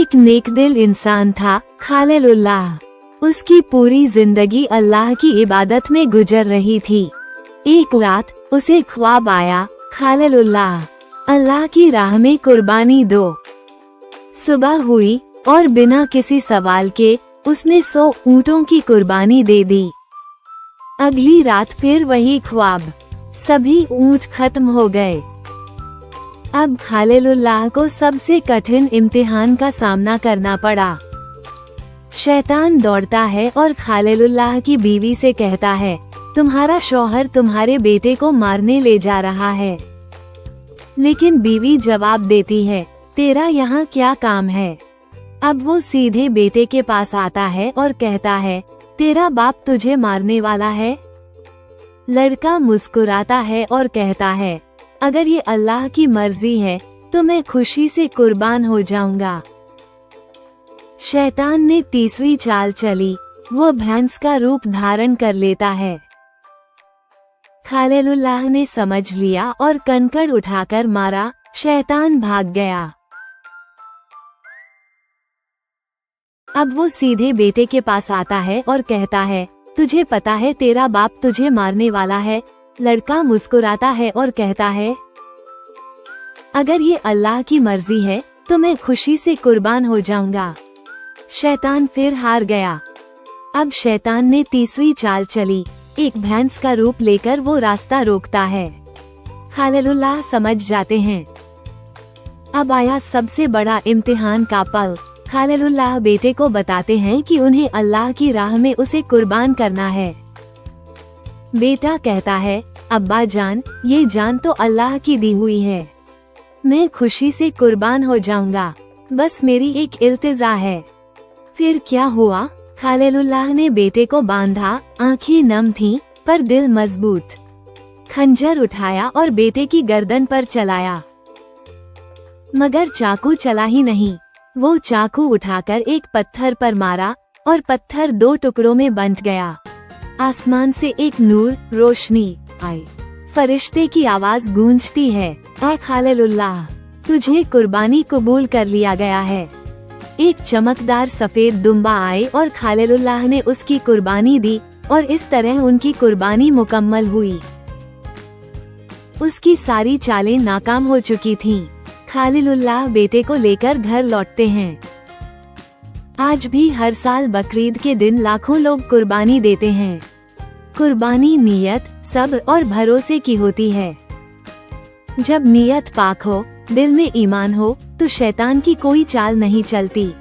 एक नेकदिल इंसान था खालिलुल्लाह। उसकी पूरी जिंदगी अल्लाह की इबादत में गुजर रही थी। एक रात उसे ख्वाब आया, खालिलुल्लाह, अल्लाह की राह में कुर्बानी दो। सुबह हुई और बिना किसी सवाल के उसने 100 ऊँटों की कुर्बानी दे दी। अगली रात फिर वही ख्वाब, सभी ऊँट खत्म हो गए। अब खालिलुल्लाह को सबसे कठिन इम्तिहान का सामना करना पड़ा। शैतान दौड़ता है और खालिलुल्लाह की बीवी से कहता है, तुम्हारा शौहर तुम्हारे बेटे को मारने ले जा रहा है। लेकिन बीवी जवाब देती है, तेरा यहाँ क्या काम है। अब वो सीधे बेटे के पास आता है और कहता है, तेरा बाप तुझे मारने वाला है। लड़का मुस्कुराता है और कहता है, अगर ये अल्लाह की मर्जी है तो मैं खुशी से कुर्बान हो जाऊंगा। शैतान ने तीसरी चाल चली, वो भैंस का रूप धारण कर लेता है। खालिलुल्लाह ने समझ लिया और कंकड़ उठाकर मारा, शैतान भाग गया। अब वो सीधे बेटे के पास आता है और कहता है, तुझे पता है तेरा बाप तुझे मारने वाला है। लड़का मुस्कुराता है और कहता है, अगर ये अल्लाह की मर्जी है तो मैं खुशी से कुर्बान हो जाऊंगा। शैतान फिर हार गया। अब शैतान ने तीसरी चाल चली, एक भैंस का रूप लेकर वो रास्ता रोकता है। खालिलुल्लाह समझ जाते हैं, अब आया सबसे बड़ा इम्तिहान का पल। खालिलुल्लाह बेटे को बताते हैं कि उन्हें अल्लाह की राह में उसे कुर्बान करना है। बेटा कहता है, अब्बा जान, ये जान तो अल्लाह की दी हुई है, मैं खुशी से कुर्बान हो जाऊंगा, बस मेरी एक इल्तिजा है। फिर क्या हुआ? खालिलुल्लाह ने बेटे को बांधा, आंखें नम थीं, पर दिल मजबूत। खंजर उठाया और बेटे की गर्दन पर चलाया, मगर चाकू चला ही नहीं। वो चाकू उठाकर एक पत्थर पर मारा और पत्थर 2 टुकड़ों में बंट गया। आसमान से एक नूर, रोशनी आई। फरिश्ते की आवाज गूंजती है, ऐ खालिलुल्लाह, तुझे कुर्बानी कबूल कर लिया गया है। एक चमकदार सफेद दुम्बा आए और खालिलुल्लाह ने उसकी कुर्बानी दी और इस तरह उनकी कुर्बानी मुकम्मल हुई। उसकी सारी चालें नाकाम हो चुकी थीं। खालिलुल्लाह बेटे को लेकर घर लौटते हैं। आज भी हर साल बकरीद के दिन लाखों लोग कुर्बानी देते हैं। कुर्बानी नीयत, सब्र और भरोसे की होती है। जब नीयत पाक हो, दिल में ईमान हो, तो शैतान की कोई चाल नहीं चलती।